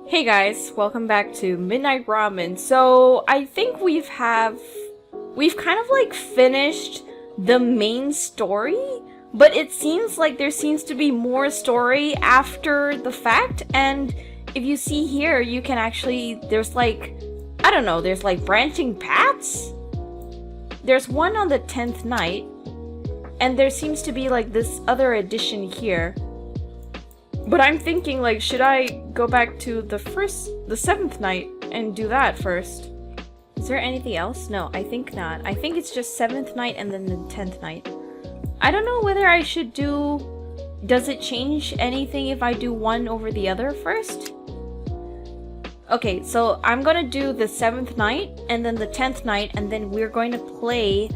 Hey guys, welcome back to Midnight Ramen. So I think we've kind of like finished the main story, but it seems like there seems to be more story after the fact. And if you see here, you can actually, there's like, I don't know, there's like branching paths. There's one on the 10th night, and there seems to be like this other addition here. But I'm thinking, like, should I go back to the 7th night and do that first? Is there anything else? No, I think not. I think it's just 7th night and then the 10th night. I don't know whether I should do... Does it change anything if I do one over the other first? Okay, so I'm gonna do the 7th night and then the 10th night, and then we're going to play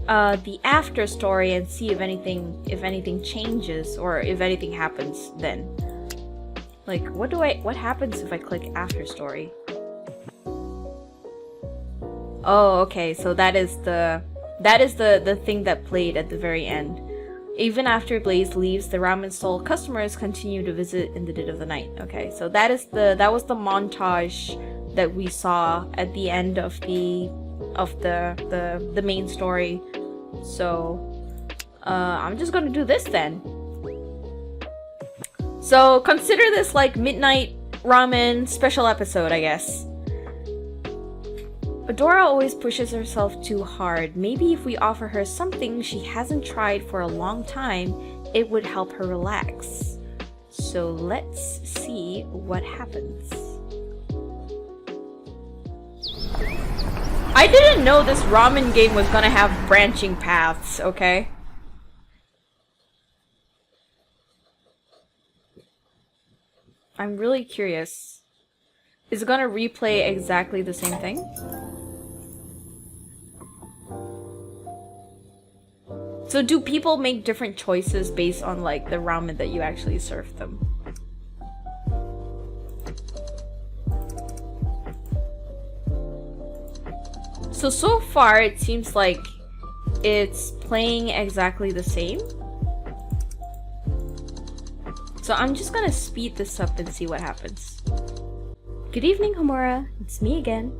the after story and see if anything changes or if anything happens then. Like, what happens if I click after story? Oh, okay, so that is the thing that played at the very end. Even after Blaze leaves, the ramen stall customers continue to visit in the dead of the night. Okay, so that was the montage that we saw at the end of the main story. So I'm just gonna do this then. So consider this like Midnight Ramen special episode, I guess. Adora always pushes herself too hard. Maybe if we offer her something she hasn't tried for a long time, it would help her relax. So let's see what happens. I didn't know this ramen game was gonna have branching paths, okay? I'm really curious. Is it gonna replay exactly the same thing? So do people make different choices based on like the ramen that you actually serve them? So far it seems like it's playing exactly the same. So I'm just gonna speed this up and see what happens. Good evening, Homura. It's me again.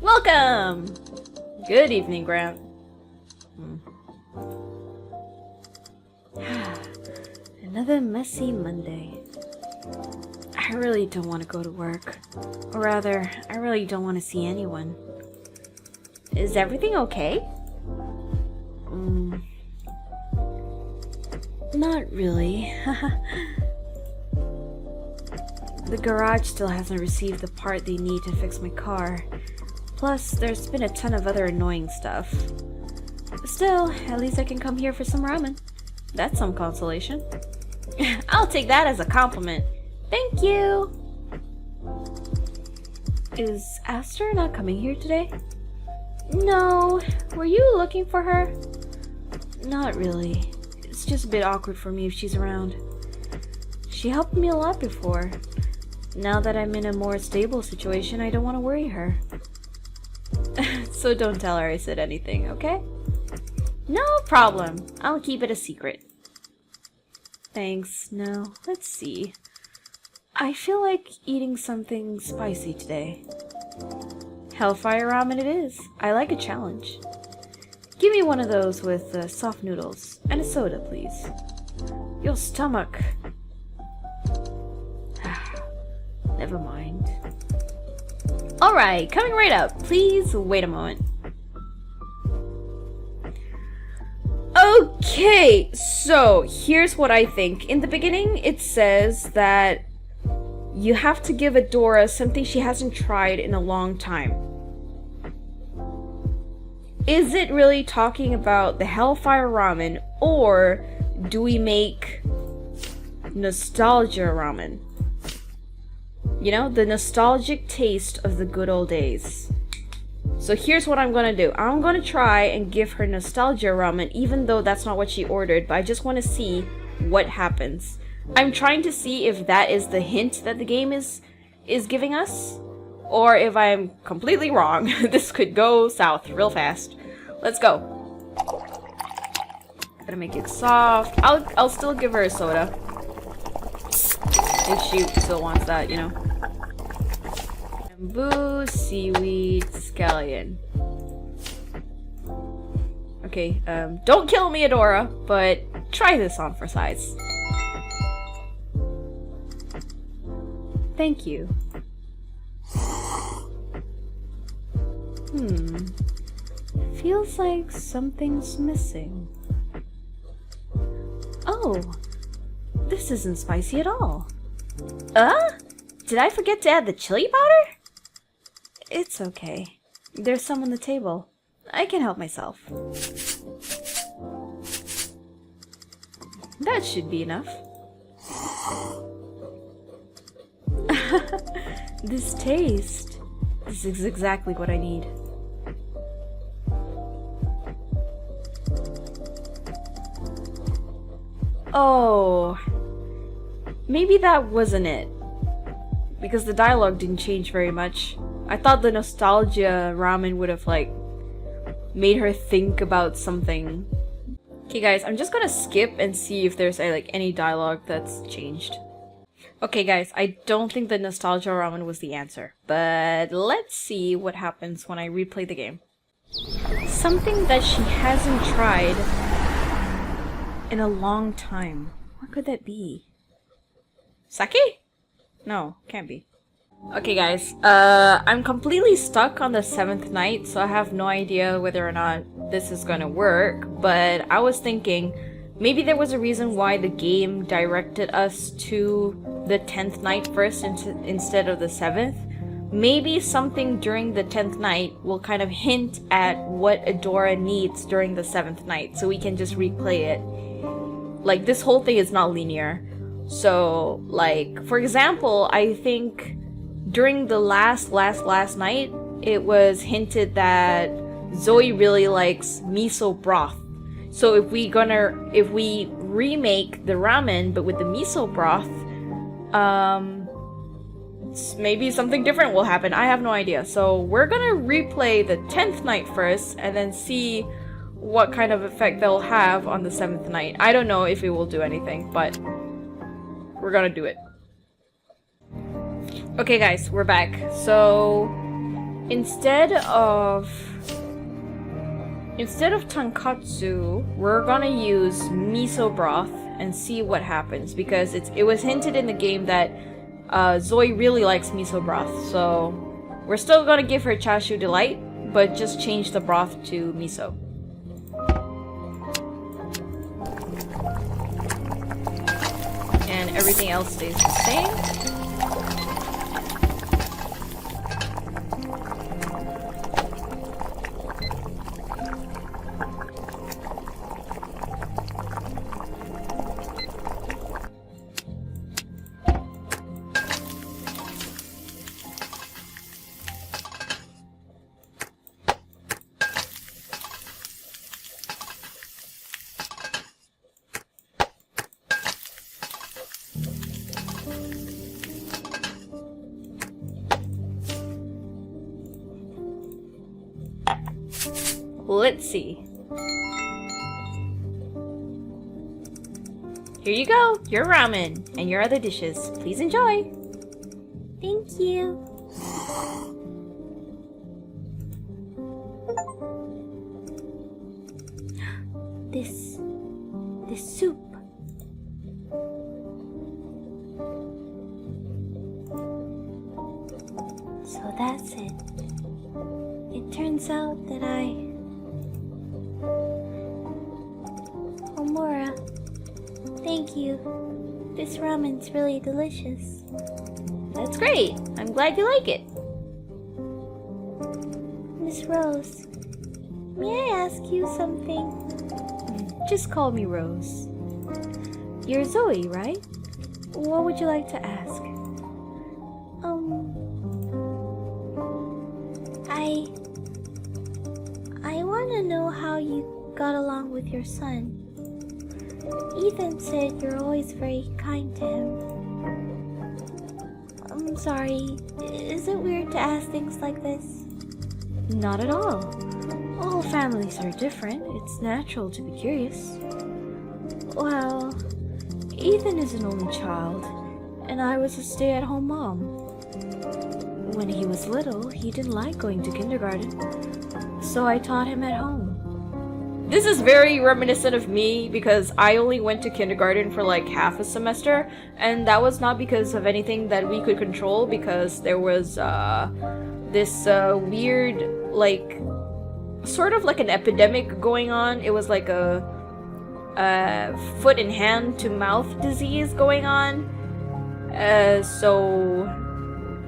Welcome! Good evening, Grant. Another messy Monday. I really don't want to go to work. Or rather, I really don't want to see anyone. Is everything okay? Not really. The garage still hasn't received the part they need to fix my car. Plus, there's been a ton of other annoying stuff. Still, at least I can come here for some ramen. That's some consolation. I'll take that as a compliment. Thank you! Is Aster not coming here today? No. Were you looking for her? Not really. It's just a bit awkward for me if she's around. She helped me a lot before. Now that I'm in a more stable situation, I don't want to worry her. So don't tell her I said anything, okay? No problem. I'll keep it a secret. Thanks. Now, let's see. I feel like eating something spicy today. Hellfire ramen it is. I like a challenge. Give me one of those with soft noodles and a soda, please. Your stomach. Never mind. Alright, coming right up. Please wait a moment. Okay, so here's what I think. In the beginning, it says that you have to give Adora something she hasn't tried in a long time. Is it really talking about the Hellfire Ramen, or do we make nostalgia ramen? You know, the nostalgic taste of the good old days. So here's what I'm gonna do. I'm gonna try and give her nostalgia ramen, even though that's not what she ordered, but I just want to see what happens. I'm trying to see if that is the hint that the game is giving us, or if I'm completely wrong. This could go south real fast. Let's go. Gotta make it soft. I'll still give her a soda. If she still wants that, you know. Bamboo, seaweed, scallion. Okay, don't kill me, Adora, but try this on for size. Thank you. Feels like something's missing. Oh, this isn't spicy at all. Did I forget to add the chili powder? It's okay. There's some on the table. I can help myself. That should be enough. This taste. This is exactly what I need. Oh, maybe that wasn't it. Because the dialogue didn't change very much. I thought the nostalgia ramen would have, like, made her think about something. Okay guys, I'm just gonna skip and see if there's like any dialogue that's changed. Okay guys, I don't think the nostalgia ramen was the answer, but let's see what happens when I replay the game. Something that she hasn't tried in a long time. What could that be? Sake? No, can't be. Okay guys, I'm completely stuck on the 7th night, so I have no idea whether or not this is gonna work, but I was thinking maybe there was a reason why the game directed us to the 10th night first instead of the 7th. Maybe something during the 10th night will kind of hint at what Adora needs during the 7th night, so we can just replay it. Like, this whole thing is not linear. So, like, for example, I think during the last night, it was hinted that Zoey really likes miso broth. So if we remake the ramen but with the miso broth, maybe something different will happen. I have no idea. So we're gonna replay the 10th night first and then see what kind of effect they'll have on the 7th night. I don't know if it will do anything, but we're gonna do it. Okay guys, we're back. So instead of tonkatsu, we're gonna use miso broth and see what happens, because it was hinted in the game that Zoey really likes miso broth. So we're still gonna give her chashu delight, but just change the broth to miso. And everything else stays the same. Let's see. Here you go, your ramen, and your other dishes. Please enjoy. Thank you. This soup. So that's it. It turns out that Omura, thank you. This ramen's really delicious. That's great. I'm glad you like it. Miss Rose, may I ask you something? Just call me Rose. You're Zoey, right? What would you like to ask? I want to know how you got along with your son. Ethan said you're always very kind to him. I'm sorry, is it weird to ask things like this? Not at all. All families are different. It's natural to be curious. Well, Ethan is an only child, and I was a stay-at-home mom. When he was little, he didn't like going to kindergarten, so I taught him at home. This is very reminiscent of me because I only went to kindergarten for like half a semester, and that was not because of anything that we could control, because there was this weird, like, sort of like an epidemic going on. It was like a foot and hand to mouth disease going on. So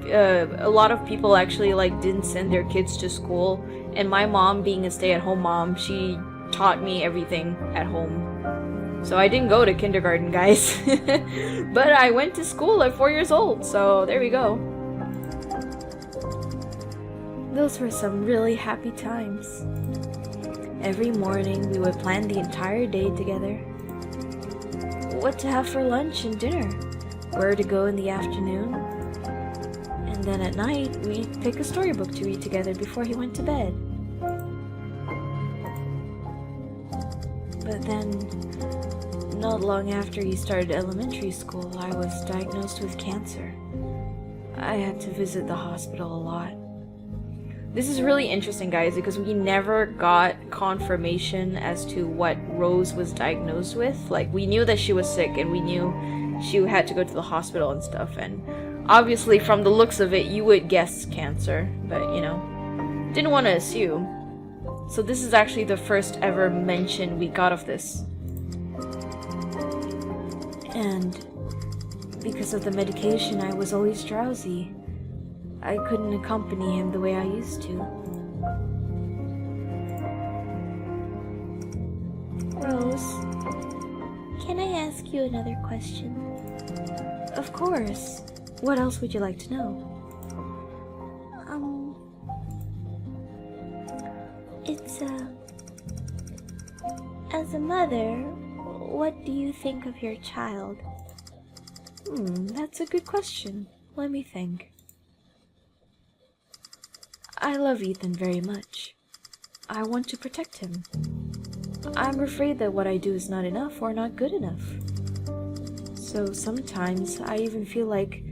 a lot of people actually like didn't send their kids to school, and my mom, being a stay-at-home mom, she taught me everything at home. So I didn't go to kindergarten, guys. But I went to school at 4 years old, so there we go. Those were some really happy times. Every morning we would plan the entire day together. What to have for lunch and dinner, where to go in the afternoon, and then at night we'd pick a storybook to read together before he went to bed. But then, not long after he started elementary school, I was diagnosed with cancer. I had to visit the hospital a lot. This is really interesting, guys, because we never got confirmation as to what Rose was diagnosed with. Like, we knew that she was sick, and we knew she had to go to the hospital and stuff, and obviously from the looks of it, you would guess cancer, but, you know, didn't want to assume. So this is actually the first ever mention we got of this. And because of the medication, I was always drowsy. I couldn't accompany him the way I used to. Rose, can I ask you another question? Of course. What else would you like to know? As a mother, what do you think of your child? That's a good question. Let me think. I love Ethan very much. I want to protect him. I'm afraid that what I do is not enough or not good enough. So sometimes I even feel like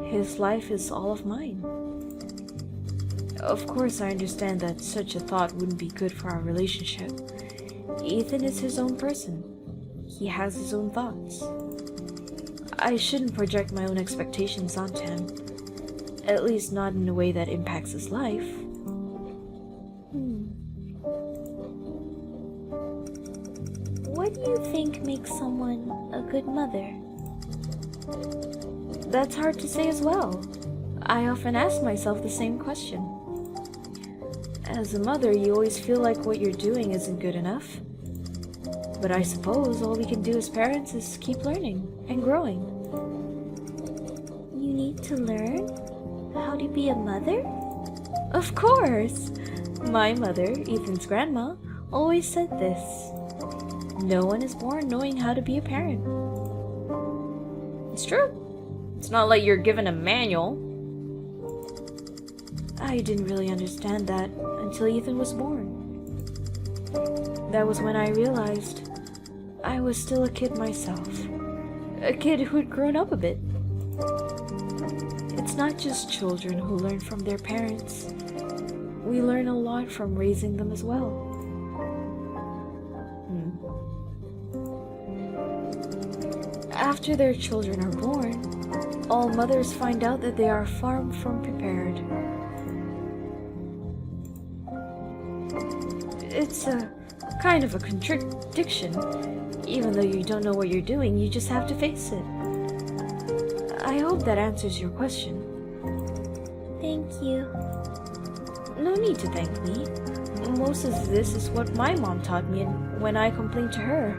his life is all of mine. Of course, I understand that such a thought wouldn't be good for our relationship. Ethan is his own person. He has his own thoughts. I shouldn't project my own expectations onto him. At least not in a way that impacts his life. What do you think makes someone a good mother? That's hard to say as well. I often ask myself the same question. As a mother, you always feel like what you're doing isn't good enough. But I suppose all we can do as parents is keep learning and growing. You need to learn how to be a mother? Of course! My mother, Ethan's grandma, always said this. No one is born knowing how to be a parent. It's true. It's not like you're given a manual. I didn't really understand that until Ethan was born. That was when I realized I was still a kid myself. A kid who'd grown up a bit. It's not just children who learn from their parents. We learn a lot from raising them as well. After their children are born, all mothers find out that they are far from prepared. It's a kind of a contradiction. Even though you don't know what you're doing, you just have to face it. I hope that answers your question. Thank you. No need to thank me. Most of this is what my mom taught me when I complained to her.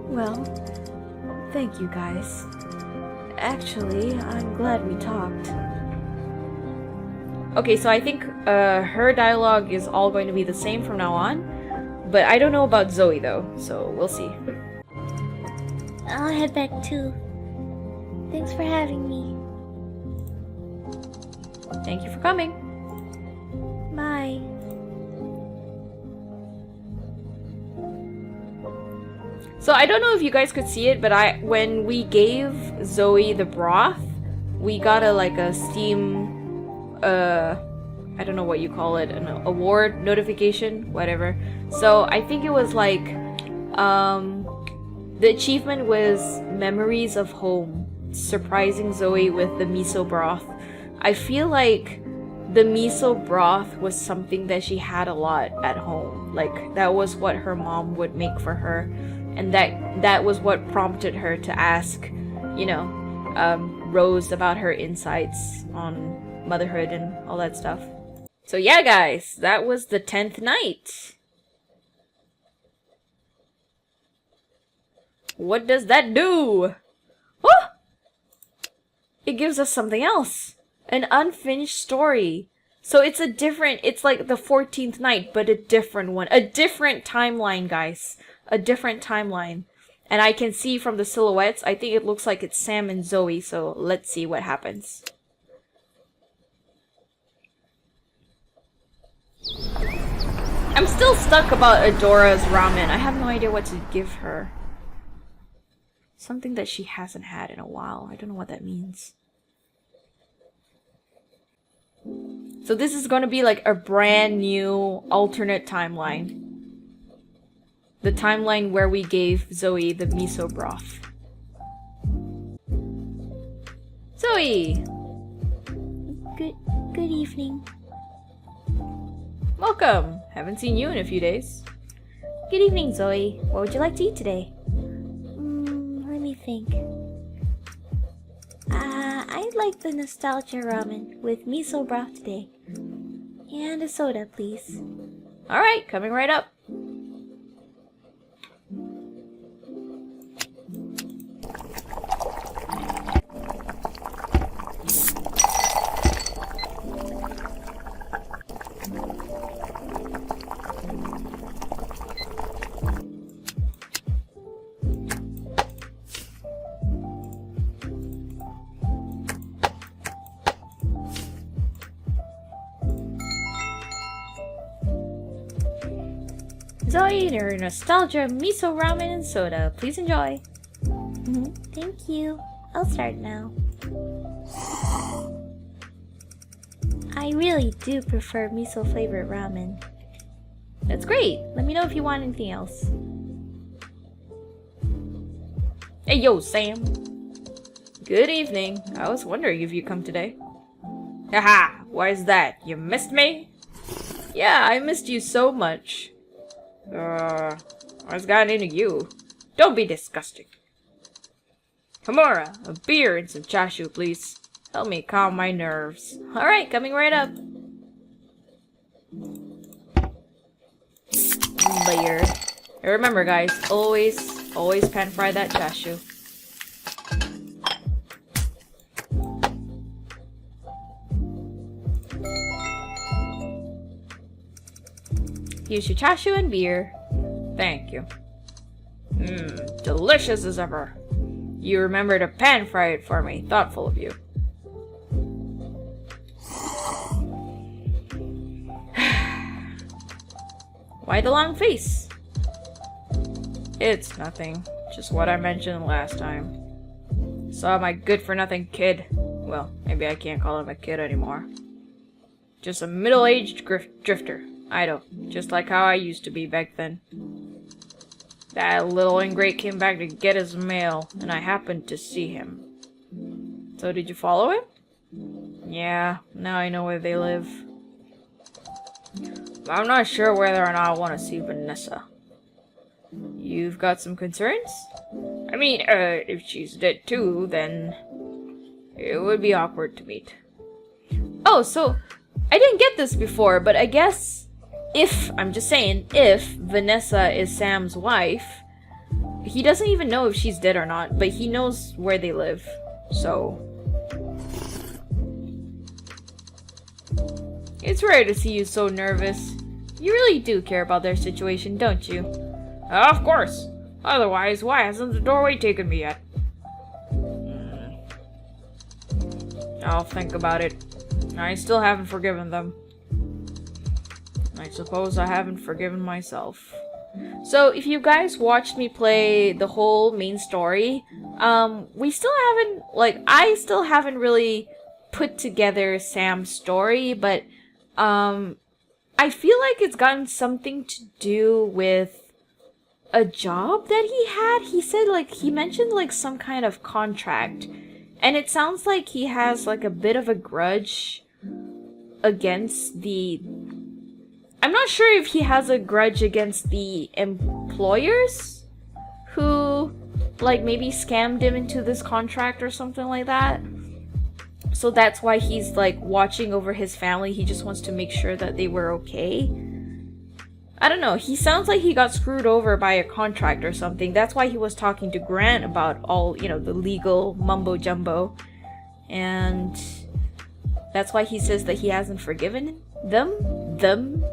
Well, thank you guys. Actually, I'm glad we talked. Okay, so I think her dialogue is all going to be the same from now on. But I don't know about Zoey though, so we'll see. I'll head back too. Thanks for having me. Thank you for coming. So I don't know if you guys could see it, but when we gave Zoey the broth, we got a steam, I don't know what you call it, an award notification, whatever. So I think it was like, the achievement was Memories of Home, surprising Zoey with the miso broth. I feel like the miso broth was something that she had a lot at home. Like, that was what her mom would make for her. And that was what prompted her to ask, you know, Rose about her insights on motherhood and all that stuff. So yeah, guys, that was the 10th night. What does that do? Oh! It gives us something else. An unfinished story. So it's like the 14th night, but a different one. A different timeline, guys. A different timeline. And I can see from the silhouettes, I think it looks like it's Sam and Zoey, so let's see what happens. I'm still stuck about Adora's ramen. I have no idea what to give her. Something that she hasn't had in a while. I don't know what that means. So this is going to be like a brand new alternate timeline. The timeline where we gave Zoey the miso broth. Zoey! Good evening. Welcome! Haven't seen you in a few days. Good evening, Zoey. What would you like to eat today? Let me think. I'd like the nostalgia ramen with miso broth today. And a soda, please. Alright, coming right up. Zoey, your nostalgia miso ramen and soda. Please enjoy. Thank you. I'll start now. I really do prefer miso flavored ramen. That's great. Let me know if you want anything else. Hey, yo, Sam. Good evening. I was wondering if you'd come today. Haha, why is that? You missed me? Yeah, I missed you so much. What's gotten into you? Don't be disgusting. Kimura, a beer and some chashu, please. Help me calm my nerves. Alright, coming right up. Beer. And remember, guys, always pan fry that chashu. Here's your chashu and beer. Thank you. Delicious as ever. You remember to pan fry it for me. Thoughtful of you. Why the long face? It's nothing. Just what I mentioned last time. Saw my good-for-nothing kid. Well, maybe I can't call him a kid anymore. Just a middle-aged drifter. I know, just like how I used to be back then. That little ingrate came back to get his mail, and I happened to see him. So did you follow him? Yeah, now I know where they live. I'm not sure whether or not I want to see Vanessa. You've got some concerns? I mean, if she's dead too, then it would be awkward to meet. Oh, so I didn't get this before, but I guess I'm just saying, if Vanessa is Sam's wife, he doesn't even know if she's dead or not, but he knows where they live, so. It's rare to see you so nervous. You really do care about their situation, don't you? Of course. Otherwise, why hasn't the doorway taken me yet? I'll think about it. I still haven't forgiven them. I suppose I haven't forgiven myself. So if you guys watched me play the whole main story, we still haven't, like, I still haven't really put together Sam's story, but I feel like it's gotten something to do with a job that he had. He said, like, he mentioned like some kind of contract, and it sounds like he has like a bit of a grudge against the, I'm not sure if he has a grudge against the employers who, like, maybe scammed him into this contract or something like that. So that's why he's, like, watching over his family. He just wants to make sure that they were okay. I don't know. He sounds like he got screwed over by a contract or something. That's why he was talking to Grant about all, you know, the legal mumbo-jumbo. And that's why he says that he hasn't forgiven them.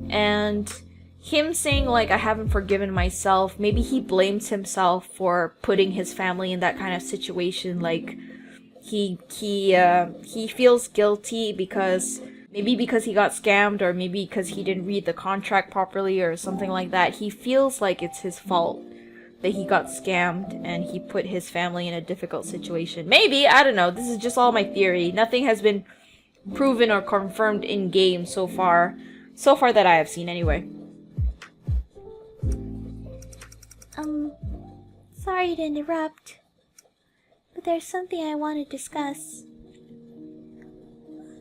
And him saying, like, I haven't forgiven myself, maybe he blames himself for putting his family in that kind of situation. Like, he feels guilty because maybe because he got scammed, or maybe because he didn't read the contract properly or something like that. He feels like it's his fault that he got scammed and he put his family in a difficult situation. Maybe, I don't know. This is just all my theory. Nothing has been proven or confirmed in game so far. So far that I have seen, anyway. Sorry to interrupt, but there's something I want to discuss.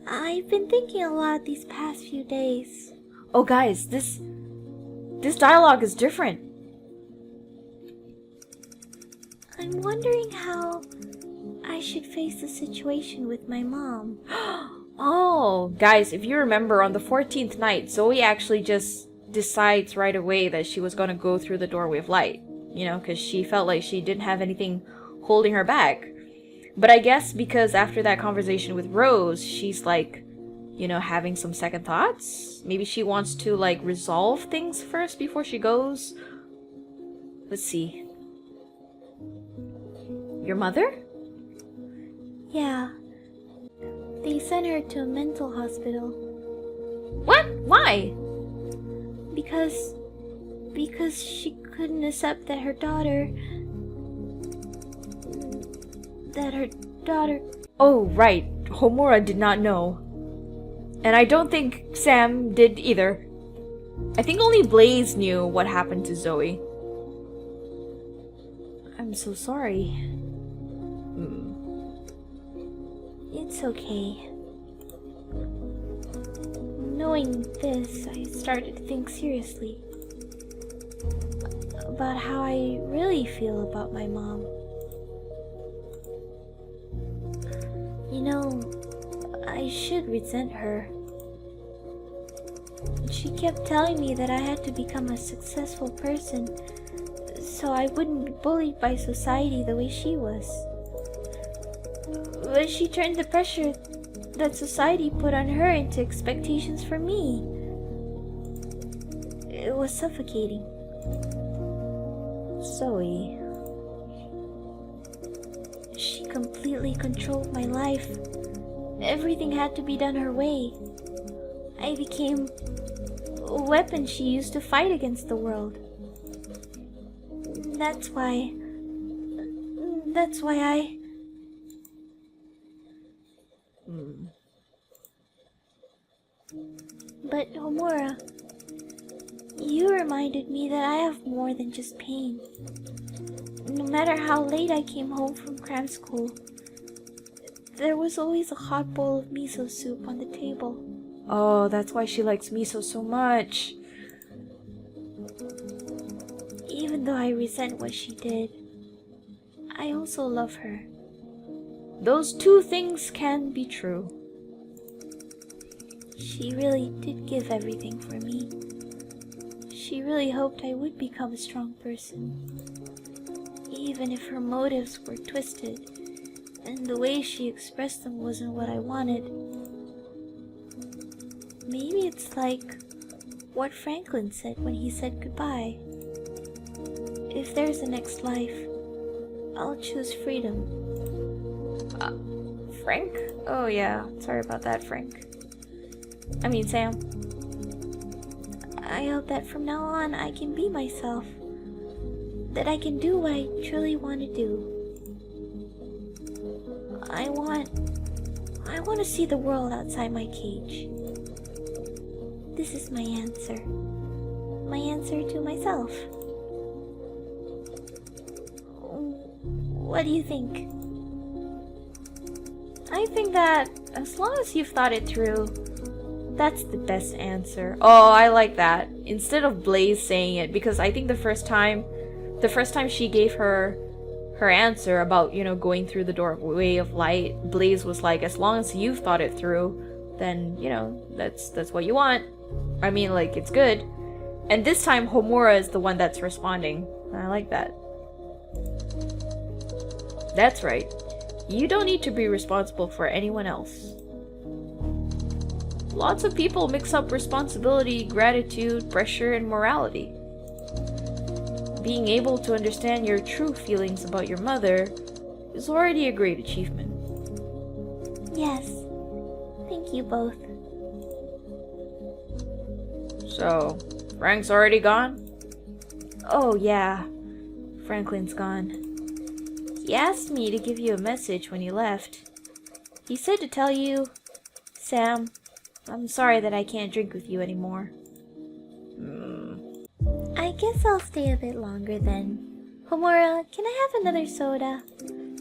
I've been thinking a lot these past few days. Oh, guys, this dialogue is different. I'm wondering how I should face the situation with my mom. Oh, guys, if you remember, on the 14th night, Zoey actually just decides right away that she was gonna go through the doorway of light. You know, because she felt like she didn't have anything holding her back. But I guess because after that conversation with Rose, she's like, you know, having some second thoughts. Maybe she wants to, like, resolve things first before she goes. Let's see. Your mother? Yeah. They sent her to a mental hospital. What? Why? Because she couldn't accept that her daughter... Oh, right. Homura did not know. And I don't think Sam did either. I think only Blaze knew what happened to Zoey. I'm so sorry. It's okay. Knowing this, I started to think seriously about how I really feel about my mom. You know, I should resent her. She kept telling me that I had to become a successful person so I wouldn't be bullied by society the way she was. But she turned the pressure that society put on her into expectations for me. It was suffocating. Zoey. She completely controlled my life. Everything had to be done her way. I became a weapon she used to fight against the world. That's why I... But Homura, you reminded me that I have more than just pain. No matter how late I came home from cram school, there was always a hot bowl of miso soup on the table. Oh, that's why she likes miso so much. Even though I resent what she did, I also love her. Those two things can be true. She really did give everything for me. She really hoped I would become a strong person. Even if her motives were twisted, and the way she expressed them wasn't what I wanted. Maybe it's like what Franklin said when he said goodbye. If there's a next life, I'll choose freedom. Frank? Oh yeah, sorry about that, Frank. I mean, Sam. I I hope that from now on I can be myself. That I can do what I truly want to do. I want to see the world outside my cage. This is my answer. My answer to myself. What do you think? I think that as long as you've thought it through, that's the best answer. Oh, I like that. Instead of Blaze saying it, because I think the first time she gave her answer about, you know, going through the doorway of light, Blaze was like, as long as you've thought it through, then, you know, that's what you want. I mean, like, it's good. And this time Homura is the one that's responding. I like that. That's right. You don't need to be responsible for anyone else. Lots of people mix up responsibility, gratitude, pressure, and morality. Being able to understand your true feelings about your mother is already a great achievement. Yes. Thank you both. So, Frank's already gone? Oh yeah, Franklin's gone. He asked me to give you a message when he left. He said to tell you, Sam, I'm sorry that I can't drink with you anymore. I guess I'll stay a bit longer then. Homura, can I have another soda?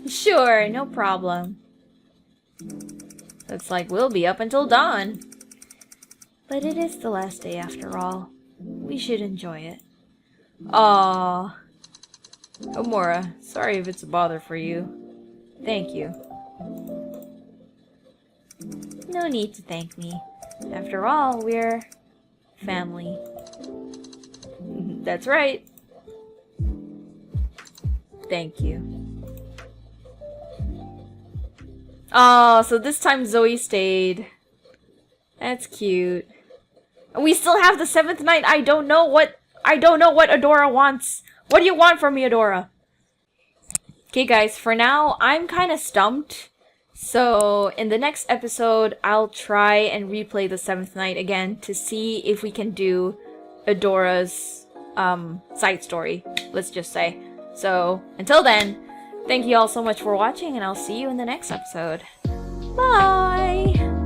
Sure, no problem. Looks like we'll be up until dawn. But it is the last day after all. We should enjoy it. Aww. Homura, sorry if it's a bother for you. Thank you. No need to thank me. After all, we're family. That's right. Thank you. Oh, so this time Zoey stayed. That's cute. And we still have the 7th night. I don't know what Adora wants. What do you want from me, Adora? Okay, guys, for now, I'm kind of stumped. So, in the next episode, I'll try and replay the 7th night again to see if we can do Adora's side story, let's just say. So, until then, thank you all so much for watching, and I'll see you in the next episode. Bye!